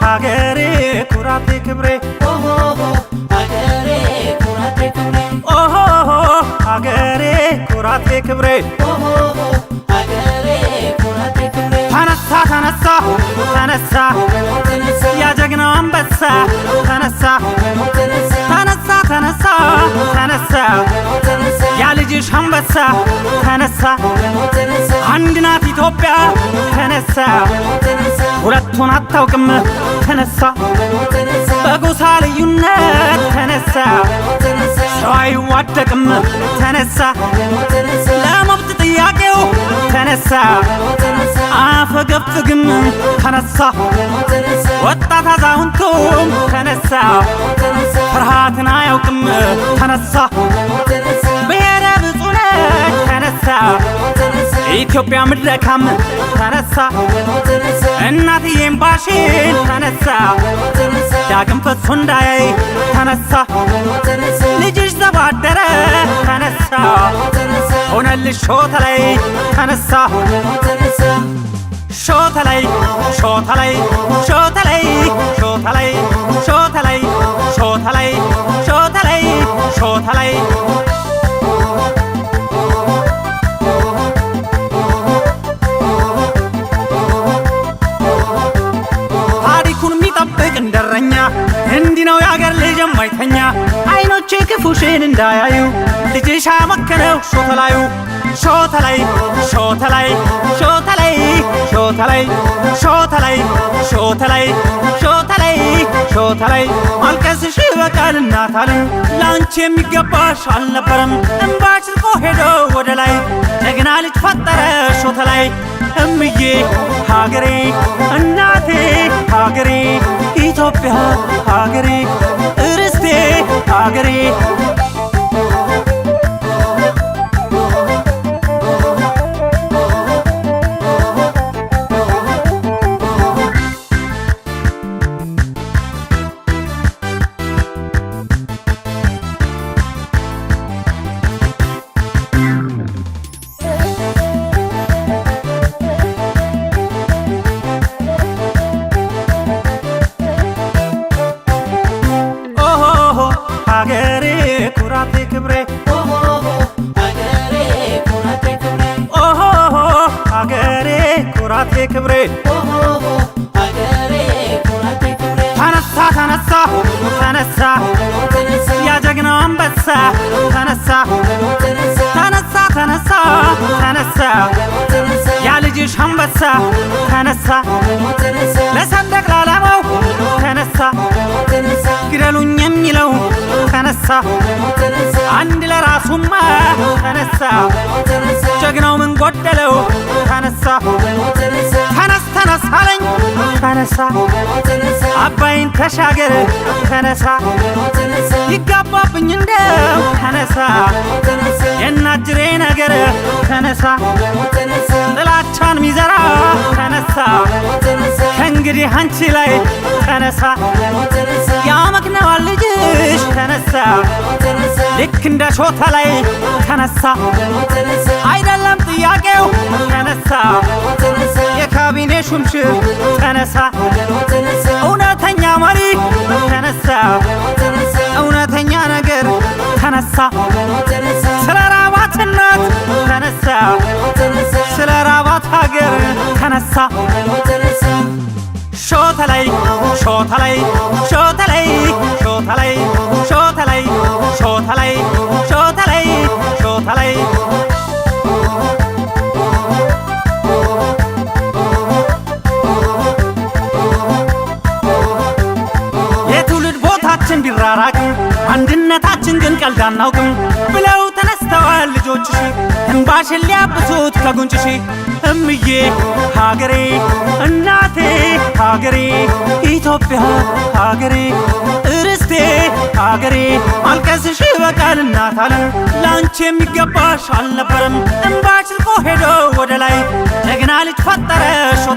Agere kurate kibre, agere kurate kibre, agere kurate kibre. agere kurate kibre. Tanassa, tanassa, tanassa, ya jagna ambassa. Tanassa, tanassa, tanassa, tanassa, ya ልጅሽ አንበሳ ተነሳ አንድ ናት ኢትዮጵያ ተነሳ ሁለቱን አታውቅም ተነሳ በጎሳ ልዩነት ተነሳ ሰው አይዋደቅም ተነሳ ለመብት ጥያቄው ተነሳ አፈገፍግም ተነሳ ወጣት አዛውንቱም ተነሳ ፍርሃትን አያውቅም ተነሳ ብሔረ ብፁዕነት ተነሳ ኢትዮጵያ ምድረካም ተነሳ እናትዬም ባሽን ተነሳ ዳግም ፈሶ እንዳያይ ተነሳ ልጅሽ ዘባደረ ተነሳ ሆነልሽ ሾተ ላይ ተነሳ ሾተ ላይ ሾተ ላይ ሾተ ላይ ሾተ ላይ ሾተ ላይ ሾተ ላይ ሾተ ላይ ሾተ ላይ እንደረኛ እንዲህ ነው ያገር ልጅ የማይተኛ አይኖቼ ክፉሽን እንዳያዩ ልጅሽ አመከነው ሾተላዩ ሾተላይ ሾተላይ ሾተላይ ሾተላይ ሾተላይ ሾተላይ ሾተላይ ሾተላይ ማልቀስሽ በቃል እናታለን ላንቺ የሚገባሽ አልነበረም እንባሽ ልቆ ሄዶ ወደ ላይ ጀግና ልጅ ፈጠረ ሾተላይ እምዬ ሀገሬ እናቴ ሀገሬ ኢትዮጵያ ሀገሬ እርስቴ ሀገሬ ሀገሬ ኩራቴ ክብሬ agere kurate kibre, ሀገሬ ኩራቴ ክብሬ agere kurate kibre. ተነሳ ተነሳ ተነሳ ያ ጀግናው አንበሳ ተነሳ ተነሳ ተነሳ ተነሳ ያ ልጅሽ አንበሳ ተነሳ ለሰንደቅ ዓላማው ተነሳ ግደሉኝ የሚለው ተነሳ አንድ ለራሱማ ተነሳ ጀግናው ምን ጎደለው ተነሳ ተነስ ተነስ አለኝ ተነሳ አባይን ተሻገር ተነሳ ይጋባብኝ እንደው ተነሳ የናጅሬ ነገር ተነሳ ጥላቻን ሚዘራ ተነሳ ከእንግዲህ አንቺ ላይ ተነሳ ያመክነዋል ልጅሽ ተነሳ ልክ እንደ ሾተ ላይ ተነሳ አይደለም ጥያቄው ተነሳ የካቢኔ ሹምሽር ተነሳ እውነተኛ መሪ ተነሳ እውነተኛ ነገር ተነሳ ስለ ራባት እናት ተነሳ ስለ ራባት ሀገር ተነሳ ሾተ ላይ ሾተ ላይ ሾተ ላይ ሾተ ላይ ሾተ ላይ ሾተ ላይ ሾተ ላይ ሾተ ላይ የትውልድ ቦታችን ቢራራቅም አንድነታችን ግን ቀልድ አናውቅም ብለው ተነስተዋል ልጆችሽ እንባሽን ሊያብሱት ከጉንጭሽ እምዬ ሀገሬ እናቴ ሀገሬ ኢትዮጵያ ሀገሬ እርስቴ ሀገሬ ማልቀስሽ በቃል እናታለን ላንቺ የሚገባሽ አልነበረም እንባሽ